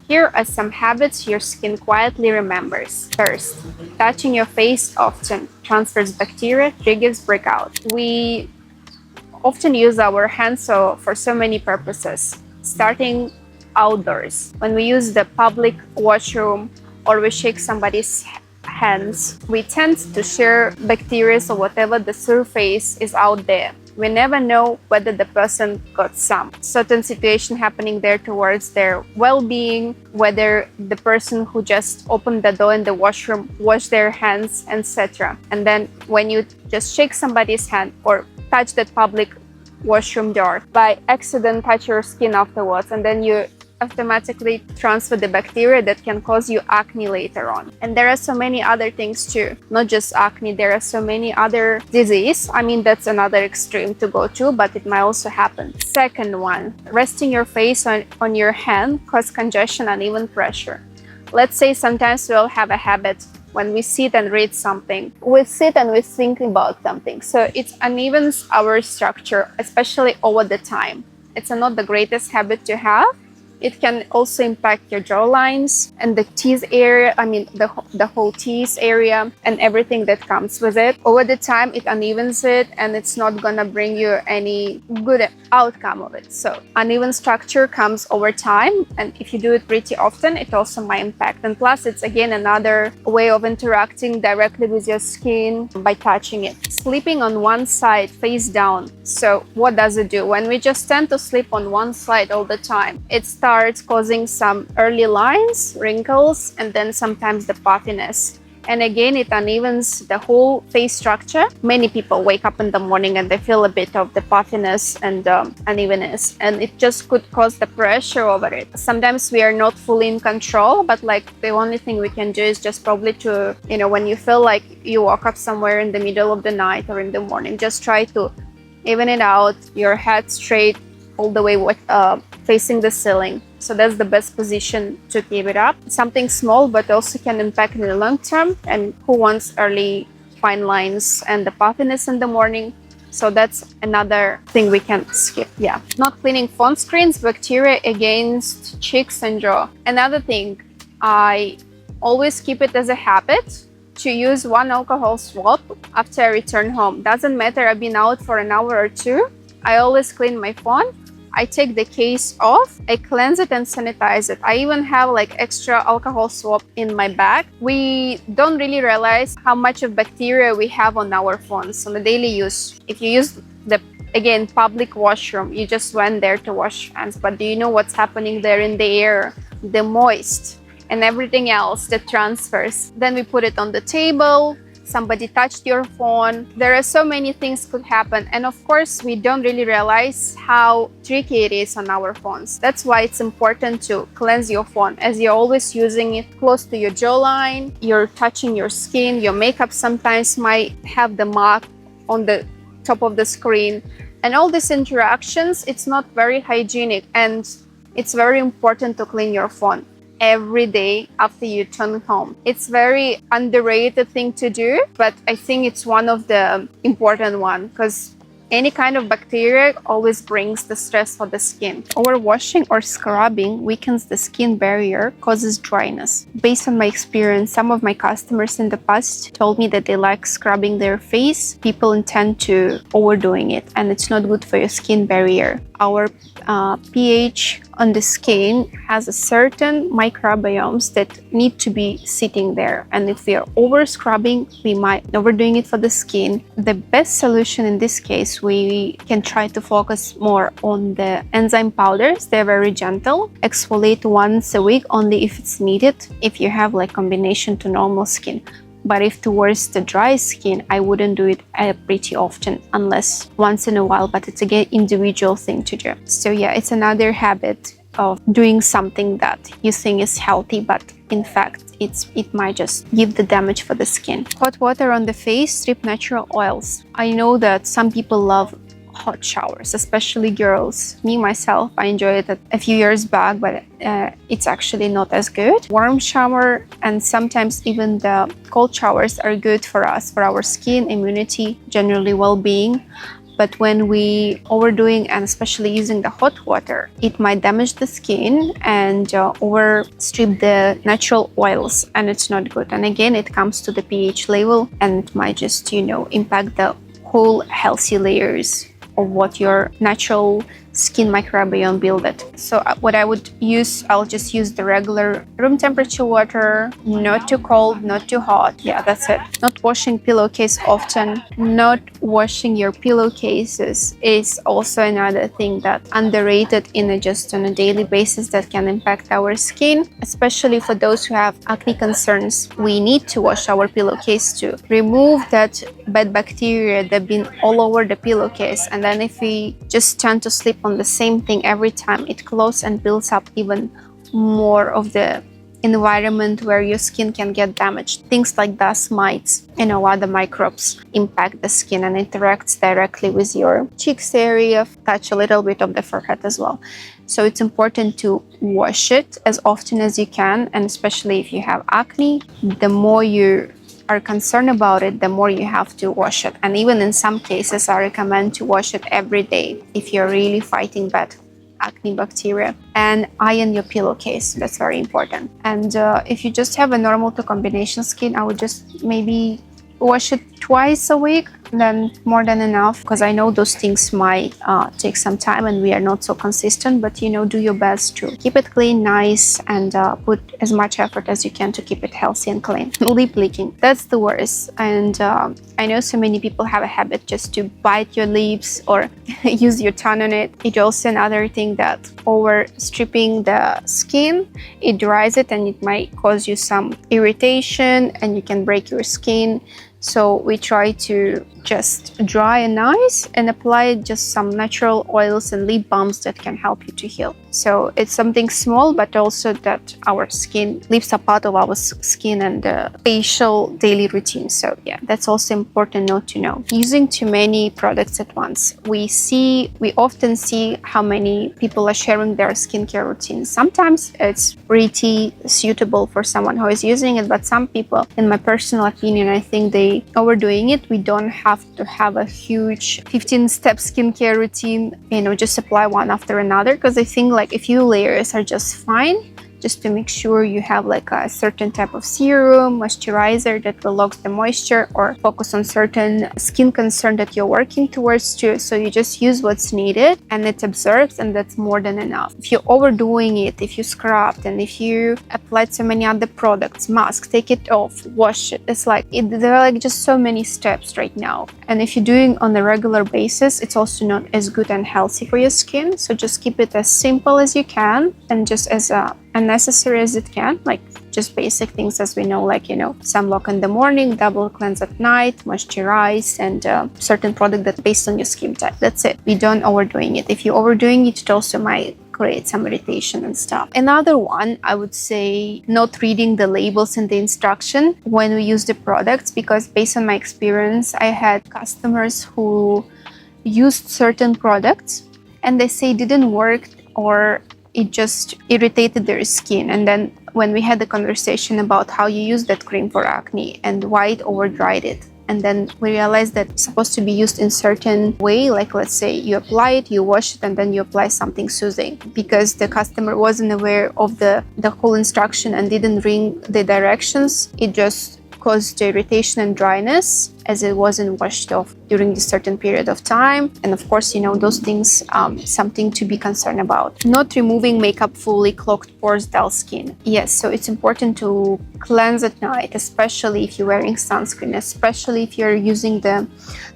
Here are some habits your skin quietly remembers. First, touching your face often transfers bacteria, triggers breakout. We often use our hands for so many purposes, starting outdoors. When we use the public washroom or we shake somebody's hands, we tend to share bacteria or whatever the surface is out there. We never know whether the person got some certain situation happening there towards their well-being, whether the person who just opened the door in the washroom washed their hands, etc. And then when you just shake somebody's hand or touch that public washroom door, by accident touch your skin afterwards, and then you automatically transfer the bacteria that can cause you acne later on. And there are so many other things too, not just acne. There are so many other diseases. I mean, that's another extreme to go to, but it might also happen. Second one, resting your face on your hand causes congestion and even pressure. Let's say sometimes we'll have a habit when we sit and read something. We sit and we think about something. So it unevens our structure, especially over the time. It's not the greatest habit to have. It can also impact your jawlines and the teeth area, the whole teeth area and everything that comes with it. Over the time, it unevens it and it's not gonna bring you any good outcome of it. So uneven structure comes over time, and if you do it pretty often, it also might impact. And plus, it's again another way of interacting directly with your skin by touching it. Sleeping on one side, face down. So what does it do? When we just tend to sleep on one side all the time, it starts causing some early lines, wrinkles, and then sometimes the puffiness. And again, it unevens the whole face structure. Many people wake up in the morning and they feel a bit of the puffiness and unevenness, and it just could cause the pressure over it. Sometimes we are not fully in control, but like the only thing we can do is just probably to, when you feel like you woke up somewhere in the middle of the night or in the morning, just try to even it out, your head straight all the way facing the ceiling. So that's the best position to keep it up. Something small, but also can impact in the long term. And who wants early fine lines and the puffiness in the morning? So that's another thing we can skip. Yeah. Not cleaning phone screens, bacteria against cheeks and jaw. Another thing, I always keep it as a habit to use one alcohol swab after I return home. Doesn't matter, I've been out for an hour or two. I always clean my phone. I take the case off, I cleanse it and sanitize it. I even have like extra alcohol swab in my bag. We don't really realize how much of bacteria we have on our phones on a daily use. If you use the, again, public washroom, you just went there to wash hands, but do you know what's happening there in the air, the moist and everything else that transfers? Then we put it on the table. Somebody touched your phone. There are so many things could happen. And of course, we don't really realize how tricky it is on our phones. That's why it's important to cleanse your phone, as you're always using it close to your jawline. You're touching your skin. Your makeup sometimes might have the mark on the top of the screen. And all these interactions, it's not very hygienic. And it's very important to clean your phone every day after you turn home. It's very underrated thing to do, but I think it's one of the important one, because any kind of bacteria always brings the stress for the skin. Overwashing or scrubbing weakens the skin barrier, causes dryness. Based on my experience, some of my customers in the past told me that they like scrubbing their face. People intend to overdoing it, and it's not good for your skin barrier. Our pH on the skin has a certain microbiomes that need to be sitting there, and if we are over scrubbing, we might overdoing it for the skin. The best solution in this case, we can try to focus more on the enzyme powders. They're very gentle. Exfoliate once a week only if it's needed, if you have like combination to normal skin. But if towards the dry skin, I wouldn't do it pretty often, unless once in a while, but it's again individual thing to do. So yeah, it's another habit of doing something that you think is healthy, but in fact it might just give the damage for the skin. Hot water on the face, strip natural oils. I know that some people love hot showers, especially girls. Me, myself, I enjoyed it a few years back, but it's actually not as good. Warm shower and sometimes even the cold showers are good for us, for our skin, immunity, generally well-being. but when we overdoing and especially using the hot water, it might damage the skin and overstrip the natural oils, and it's not good. And again, it comes to the pH level, and it might just, impact the whole healthy layers of what your natural skin microbiome builded. So what I would use, I'll just use the regular room temperature water, not too cold, not too hot. Yeah, that's it. Not washing pillowcase often. Not washing your pillowcases is also another thing that underrated just on a daily basis that can impact our skin, especially for those who have acne concerns. We need to wash our pillowcase to remove that bad bacteria that been all over the pillowcase. And then if we just tend to sleep on the same thing every time, it closes and builds up even more of the environment where your skin can get damaged. Things like dust mites, other microbes impact the skin and interacts directly with your cheeks area, touch a little bit of the forehead as well. So it's important to wash it as often as you can, and especially if you have acne, the more you are concerned about it, the more you have to wash it. And even in some cases, I recommend to wash it every day if you're really fighting bad acne bacteria. And iron your pillowcase, that's very important. And if you just have a normal to combination skin, I would just maybe wash it twice a week, then more than enough, because I know those things might take some time and we are not so consistent, but do your best to keep it clean, nice, and put as much effort as you can to keep it healthy and clean. Lip licking, that's the worst. And I know so many people have a habit just to bite your lips or use your tongue on it. It's also another thing that over stripping the skin, it dries it and it might cause you some irritation and you can break your skin. So we try to just dry and nice and apply just some natural oils and lip balms that can help you to heal. So it's something small, but also that our skin lips are part of our skin and facial daily routine. So yeah, that's also important note to know. Using too many products at once. We often see how many people are sharing their skincare routines. Sometimes it's pretty suitable for someone who is using it, but some people, in my personal opinion, I think they overdoing it. We don't have to have a huge 15-step skincare routine, just apply one after another, because I think like a few layers are just fine, just to make sure you have like a certain type of serum, moisturizer that will lock the moisture or focus on certain skin concern that you're working towards too. So you just use what's needed and it absorbs, and that's more than enough. If you're overdoing it, if you scrubbed and if you applied so many other products, mask, take it off, wash it. There are like just so many steps right now. And if you're doing on a regular basis, it's also not as good and healthy for your skin. So just keep it as simple as you can and just as unnecessary as it can, like just basic things as we know, like sunblock in the morning, double cleanse at night, moisturize, and certain product that's based on your skin type. That's it. We don't overdoing it. If you're overdoing it, it also might create some irritation and stuff. Another one, I would say not reading the labels and the instruction when we use the products, because based on my experience, I had customers who used certain products and they say it didn't work or it just irritated their skin. And then when we had the conversation about how you use that cream for acne and why it over dried it, and then we realized that it's supposed to be used in certain way, like let's say you apply it, you wash it, and then you apply something soothing. Because the customer wasn't aware of the whole instruction and didn't read the directions, it just caused irritation and dryness as it wasn't washed off during this certain period of time. And of course, those things, something to be concerned about. Not removing makeup fully, clogged pores, dull skin. Yes, so it's important to cleanse at night, especially if you're wearing sunscreen, especially if you're using the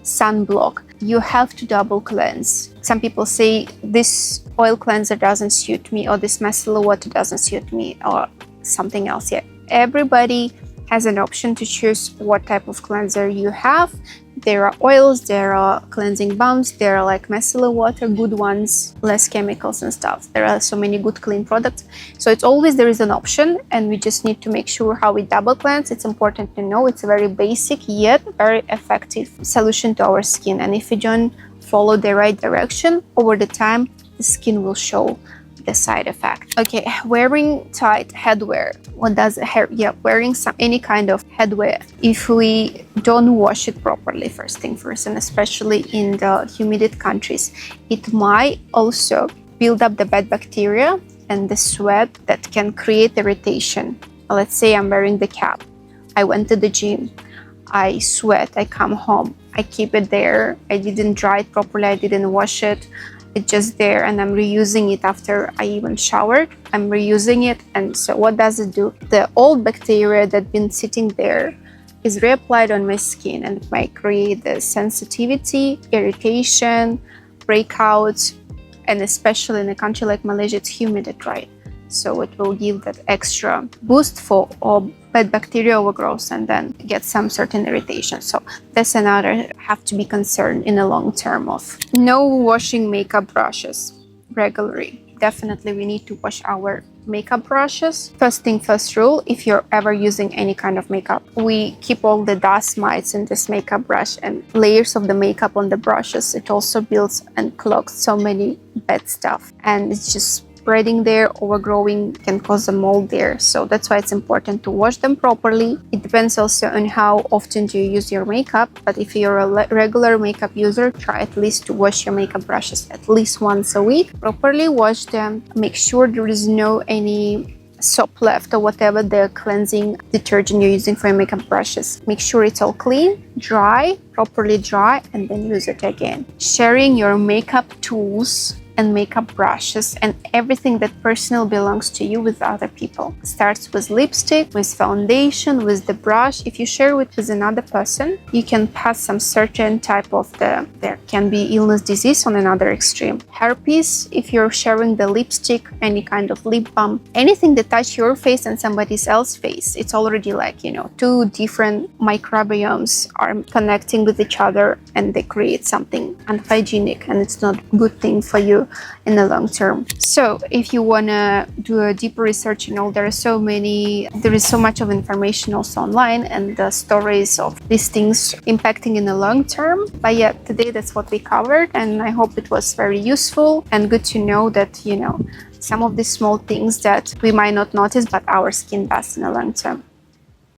sunblock. You have to double cleanse. Some people say this oil cleanser doesn't suit me, or this micellar water doesn't suit me, or something else. Yeah, everybody has an option to choose what type of cleanser you have. There are oils, there are cleansing balms, there are like micellar water, good ones, less chemicals and stuff. There are so many good clean products. So it's always there is an option, and we just need to make sure how we double cleanse. It's important to know it's a very basic yet very effective solution to our skin. And if we don't follow the right direction, over the time, the skin will show the side effect. Okay, wearing tight headwear. What does hair? Yeah, wearing any kind of headwear. If we don't wash it properly, first thing first, and especially in the humid countries, it might also build up the bad bacteria and the sweat that can create irritation. Let's say I'm wearing the cap. I went to the gym. I sweat. I come home. I keep it there. I didn't dry it properly. I didn't wash it. It's just there, and I'm reusing it after I even showered. I'm reusing it, and so what does it do? The old bacteria that's been sitting there is reapplied on my skin, and it might create the sensitivity, irritation, breakouts, and especially in a country like Malaysia, it's humid, right? So it will give that extra boost for bad bacteria overgrowth and then get some certain irritation. So that's another have to be concerned in the long term of. No washing makeup brushes regularly. Definitely we need to wash our makeup brushes. First thing first rule, if you're ever using any kind of makeup, we keep all the dust mites in this makeup brush and layers of the makeup on the brushes. It also builds and clogs so many bad stuff, and it's just spreading there, overgrowing, can cause a mold there. So that's why it's important to wash them properly. It depends also on how often do you use your makeup, but if you're a regular makeup user, try at least to wash your makeup brushes at least once a week. Properly wash them. Make sure there is no any soap left or whatever the cleansing detergent you're using for your makeup brushes. Make sure it's all clean, dry, properly dry, and then use it again. Sharing your makeup tools and makeup brushes and everything that personal belongs to you with other people. Starts with lipstick, with foundation, with the brush. If you share it with another person, you can pass some certain type of there can be illness, disease on another extreme. Herpes, if you're sharing the lipstick, any kind of lip balm, anything that touch your face and somebody else's face, it's already like, two different microbiomes are connecting with each other and they create something unhygienic, and it's not a good thing for you in the long term. So if you want to do a deeper research, there is so much of information also online and the stories of these things impacting in the long term. But yeah, today that's what we covered, and I hope it was very useful and good to know that some of these small things that we might not notice but our skin does in the long term.